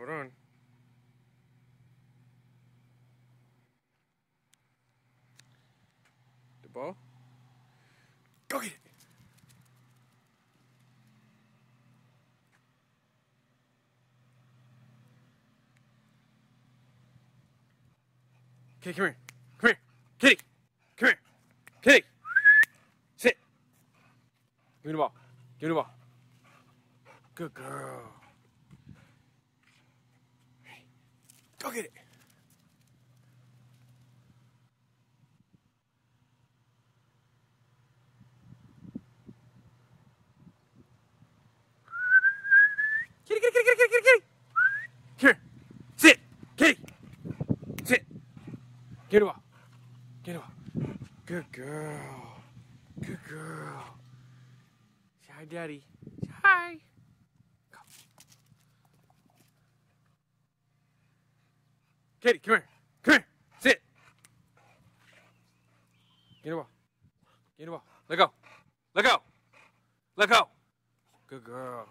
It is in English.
Hold on. The ball. Go get it. Kitty, come here. Come here. Kitty. Come here. Kitty. Sit. Give me the ball. Give me the ball. Good girl. Go get it. Kitty, kitty, kitty, kitty, kitty, kitty. Come here. Sit. Kitty. Sit. Give the ball. Give the ball. Good girl. Good girl. Say hi, Daddy. Say hi. Go. Kitty, come here. Come here. Sit. Give the ball. Give the ball. Let go. Let go. Let go. Good girl.